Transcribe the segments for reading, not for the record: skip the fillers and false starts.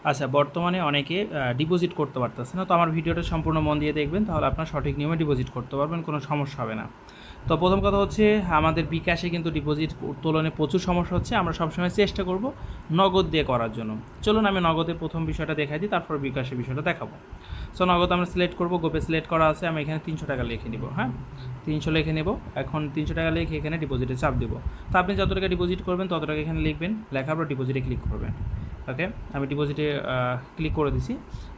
আচ্ছা, বর্তমানে অনেকে ডিপোজিট করতে পারতেছে না। তো আমার ভিডিওটা সম্পূর্ণ মন দিয়ে দেখবেন, তাহলে আপনার সঠিক নিয়মে ডিপোজিট করতে পারবেন, কোনো সমস্যা হবে না। তো প্রথম কথা হচ্ছে, আমাদের বিকাশে কিন্তু ডিপোজিট উত্তোলনে প্রচুর সমস্যা হচ্ছে। আমরা সবসময় চেষ্টা করব নগদ দিয়ে করার জন্য। চলুন আমি নগদের প্রথম বিষয়টা দেখাই দিই, তারপর বিকাশের বিষয়টা দেখাবো। সো নগদ আমরা সিলেক্ট করব, গোপে সিলেক্ট করা আছে, আমি এখানে 300 টাকা লিখে নিব। হ্যাঁ, 300 লিখে নেব। এখন 300 টাকা লিখে এখানে ডিপোজিটে চাপ দেব। তো আপনি যত টাকা ডিপোজিট করবেন তত টাকা এখানে লিখবেন, লেখার পর ডিপোজিটে ক্লিক করবেন। ওকে, আমি ডিপোজিটে ক্লিক করে দিছি।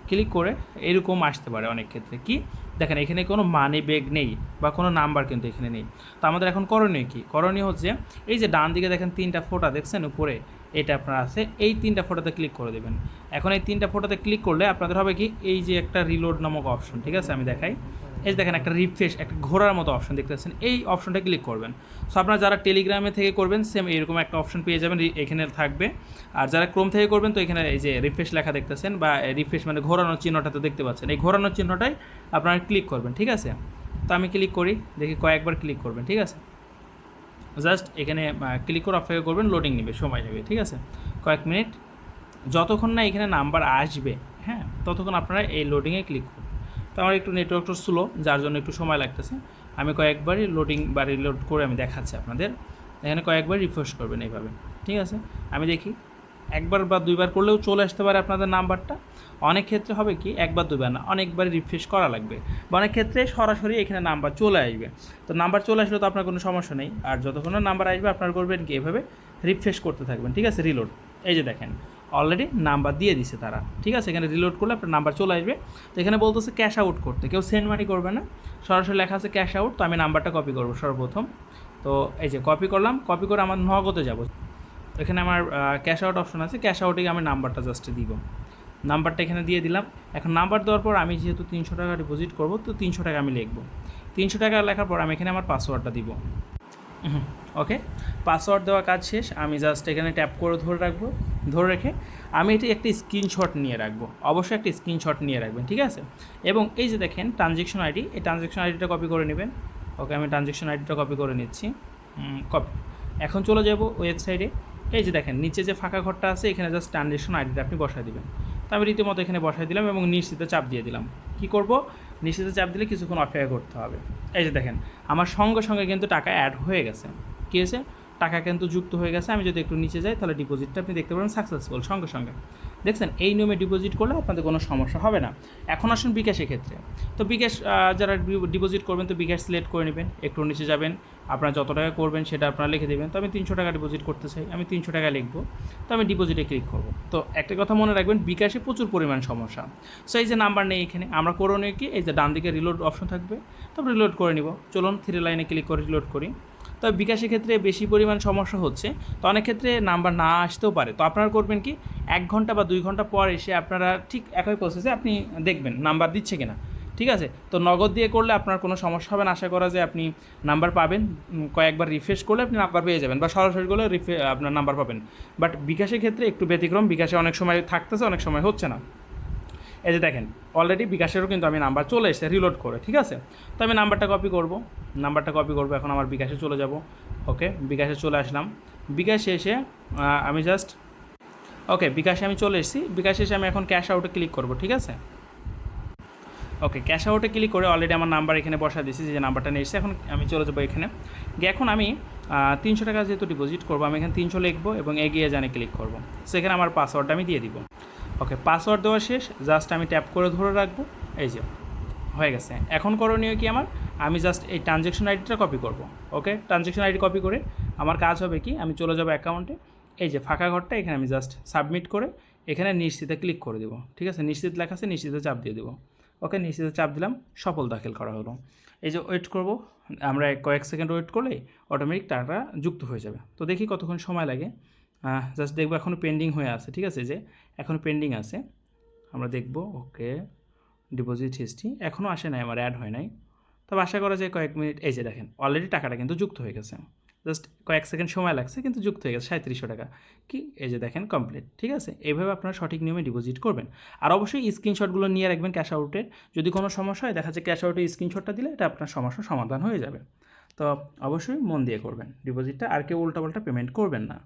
ক্লিক করে এরকম আসতে পারে অনেক ক্ষেত্রে, কি দেখেন এখানে কোনো মানি ব্যাগ নেই বা কোনো নাম্বার কিন্তু এখানে নেই। তো আমাদের এখন করণীয় কী? করণীয় হচ্ছে এই যে ডান দিকে দেখেন 3টা ফোঁটা দেখছেন উপরে, এটা আপনার আছে, এই 3টা ফোঁটাতে ক্লিক করে দেবেন। এখন এই 3টা ফোঁটাতে ক্লিক করলে আপনাদের হবে কি, এই যে একটা রিলোড নামক অপশন, ঠিক আছে আমি দেখাই। এই দেখেন একটা রিফ্রেশ, একটা ঘোরার মতো অপশন দেখতেছেন, এই অপশনটা ক্লিক করবেন। সো আপনারা যারা টেলিগ্রামে থেকে করবেন সেম এরকম একটা অপশন পেয়ে যাবেন, এখানে থাকবে। আর যারা ক্রোম থেকে করবেন তো এখানে এই যে রিফ্রেশ লেখা দেখতেছেন, বা রিফ্রেশ মানে ঘোরানোর চিহ্নটা তো দেখতে পাচ্ছেন, এই ঘোরানোর চিহ্নটাই আপনারা ক্লিক করবেন, ঠিক আছে। তো আমি ক্লিক করি, দেখি কয়েকবার ক্লিক করবেন, ঠিক আছে। জাস্ট এখানে ক্লিক করে অপেক্ষা করবেন, লোডিং নেবে, সময় নেবে, ঠিক আছে, কয়েক মিনিট। যতক্ষণ না এখানে নাম্বার আসবে, হ্যাঁ, ততক্ষণ আপনারা এই লোডিংয়ে ক্লিক করুন। তো আমার একটু নেটওয়ার্কটা স্লো, যার জন্য একটু সময় লাগতেছে। আমি কয়েকবারই লোডিং বা রিলোড করে আমি দেখাচ্ছি আপনাদের। এখানে কয়েকবার রিফ্রেশ করবেন এইভাবে, ঠিক আছে। আমি দেখি একবার বা দুইবার করলেও চলে আসতে পারে আপনাদের নাম্বারটা। অনেক ক্ষেত্রে হবে কি, একবার দুইবার না, অনেকবার রিফ্রেশ করা লাগবে, বা অনেক ক্ষেত্রে সরাসরি এখানে নাম্বার চলে আসবে। তো নাম্বার চলে আসলে তো আপনার কোনো সমস্যা নেই। আর যতক্ষণ না নাম্বার আসবে আপনার করবেন কি, এভাবে রিফ্রেশ করতে থাকবেন, ঠিক আছে। রিলোড, এই যে দেখেন অলরেডি নাম্বার দিয়ে দিছে তারা, ঠিক আছে। এখানে রিলোড করলে আপনার নাম্বার চলে আসবে। তো এখানে বলতেছে ক্যাশ আউট করতে, কেউ সেন্ড মানি করবে না, সরাসরি লেখা আছে ক্যাশ আউট। তো আমি নাম্বারটা কপি করবো সর্বপ্রথম। তো এই যে কপি করলাম, কপি করে আমার নগদে যাব। এখানে আমার ক্যাশ আউট অপশন আছে, ক্যাশ আউটে আমি নাম্বারটা জাস্ট দিব। নাম্বারটা এখানে দিয়ে দিলাম। এখন নাম্বার দেওয়ার পর আমি যেহেতু 300 টাকা ডিপোজিট করবো, তো 300 টাকা আমি লিখবো। 300 টাকা লেখার পর আমি এখানে আমার পাসওয়ার্ডটা দিব। ওকে, পাসওয়ার্ড দেওয়া কাজ শেষ। আমি জাস্ট এখানে ট্যাপ করে ধরে রাখবো। ধরে রেখে আমি এটি একটি স্ক্রিনশট নিয়ে রাখবো, অবশ্যই একটি স্ক্রিনশট নিয়ে রাখবেন, ঠিক আছে। এবং এই যে দেখেন ট্রানজ্যাকশন আইডি, এই ট্রানজ্যাকশন আইডিটা কপি করে নেবেন। ওকে, আমি ট্রানজ্যাকশন আইডিটা কপি করে নিচ্ছি। কপি। এখন চলে যাব ওয়েবসাইটে। এই যে দেখেন নিচে যে ফাঁকা ঘরটা আছে, এখানে জাস্ট ট্রানজ্যাকশন আইডিটা আপনি বসায় দিবেন। তো আমি রীতিমতো এখানে বসাই দিলাম এবং নিশ্চিতে চাপ দিয়ে দিলাম। কি করব, নিশ্চিতে চাপ দিলে কিছুক্ষণ অপেক্ষা করতে হবে। এই যে দেখেন আমার সঙ্গে সঙ্গে কিন্তু টাকা অ্যাড হয়ে গেছে। কী হয়েছে, টাকা কিন্তু যুক্ত হয়ে গেছে। আমি যদি একটু নিচে যাই তাহলে ডিপোজিটটা আপনি দেখতে পাবেন সাকসেসফুল, সঙ্গে সঙ্গে দেখছেন। এই নিয়মে ডিপোজিট করলে আপনাদের কোনো সমস্যা হবে না। এখন আসুন বিকাশের ক্ষেত্রে। তো বিকাশ যারা ডিপোজিট করবেন তো বিকাশ সিলেক্ট করে নেবেন, একটু নিচে যাবেন, আপনারা যত টাকা করবেন সেটা আপনারা লিখে দেবেন। তো আমি 300 টাকা ডিপোজিট করতে চাই, আমি 300 টাকা লিখবো। তো আমি ডিপোজিটে ক্লিক করব। তো একটা কথা মনে রাখবেন, বিকাশে প্রচুর পরিমাণ সমস্যা। সো এই যে নাম্বার নেই এখানে, আমরা করণীয় কি, এই যে ডান দিকে রিলোড অপশন থাকবে, তারপর রিলোড করে নিব। চলুন 3 লাইনে ক্লিক করে রিলোড করি। তবে বিকাশের ক্ষেত্রে বেশি পরিমাণ সমস্যা হচ্ছে। তো অনেক ক্ষেত্রে নাম্বার না আসতেও পারে। তো আপনারা করবেন কি, 1 ঘন্টা বা 2 ঘন্টা পর এসে আপনারা ঠিক একই প্রসেসে আপনি দেখবেন নাম্বার দিচ্ছে কিনা, ঠিক আছে। তো নগদ দিয়ে করলে আপনার কোনো সমস্যা হবে না, আশা করা যায় আপনি নাম্বার পাবেন। কয়েকবার রিফ্রেশ করলে আপনি নাম্বার পেয়ে যাবেন, বা সরাসরি করলে আপনার নাম্বার পাবেন। বাট বিকাশের ক্ষেত্রে একটু ব্যতিক্রম, বিকাশে অনেক সময় থাকতেছে, অনেক সময় হচ্ছে না। এই যে দেখেন অলরেডি বিকাশেরও কিন্তু আমি নাম্বার চলে এসেছে রিলোড করে, ঠিক আছে। তো আমি নাম্বারটা কপি করব, এখন আমার বিকাশে চলে যাব। ওকে, বিকাশে চলে আসলাম। বিকাশে এসে আমি জাস্ট ওকে, বিকাশে আমি চলে এসেছি। বিকাশে এসে আমি এখন ক্যাশ আউটে ক্লিক করব, ঠিক আছে। ওকে, ক্যাশ আউটে ক্লিক করে অলরেডি আমার নাম্বার এখানে বসা দিয়েছি, যে নাম্বারটা নিয়ে এসেছে। এখন আমি চলে যাবো এখানে গিয়ে, এখন আমি 300 টাকা যেহেতু ডিপোজিট করবো, আমি এখানে 300 লিখবো এবং এগিয়ে জানে ক্লিক করব। সেখানে আমার পাসওয়ার্ডটা আমি দিয়ে দিব। ওকে, পাসওয়ার্ড দেওয়া শেষ, জাস্ট আমি ট্যাপ করে ধরে রাখবো। এই যে হয়ে গেছে। এখন করণীয় কি আমার, আমি জাস্ট এই ট্রানজ্যাকশন আইডিটা কপি করব। ওকে, ট্রানজ্যাকশন আইডি কপি করে আমার কাজ হবে কি, আমি চলে যাব অ্যাকাউন্টে। এই যে ফাঁকা ঘরটা, এখানে আমি জাস্ট সাবমিট করে এখানে নিশ্চিতে ক্লিক করে দেবো, ঠিক আছে। নিশ্চিত লেখা আছে, নিশ্চিতে চাপ দিয়ে দেবো। ওকে, নিশ্চিতে চাপ দিলাম, সফল দাখিল করা হলো। এই যে ওয়েট করব, আমরা কয়েক সেকেন্ড ওয়েট করলে অটোমেটিক টাকাটা যুক্ত হয়ে যাবে। তো দেখি কতক্ষণ সময় লাগে। জাস্ট দেখবো এখনও পেন্ডিং হয়ে আছে, ঠিক আছে, যে এখনও পেন্ডিং আছে, আমরা দেখব। ওকে, ডিপোজিট হিস্ট্রি এখনও আসে নাই, আমার অ্যাড হয় নাই। তবে আশা করা যায় কয়েক মিনিট। এই যে দেখেন অলরেডি টাকাটা কিন্তু যুক্ত হয়ে গেছে, জাস্ট কয়েক সেকেন্ড সময় লাগছে, কিন্তু যুক্ত হয়ে গেছে 3700 টাকা। কি এই যে দেখেন কমপ্লিট, ঠিক আছে। এইভাবে আপনারা সঠিক নিয়মে ডিপোজিট করবেন। আর অবশ্যই স্ক্রিনশটগুলো নিয়ে রাখবেন ক্যাশ আউটের। যদি কোনো সমস্যা হয়, দেখা যাচ্ছে ক্যাশ আউটের স্ক্রিনশটটা দিলে এটা আপনার সমস্যার সমাধান হয়ে যাবে। তো অবশ্যই মন দিয়ে করবেন ডিপোজিটটা, আর কেউ উল্টাপাল্টা পেমেন্ট করবেন না।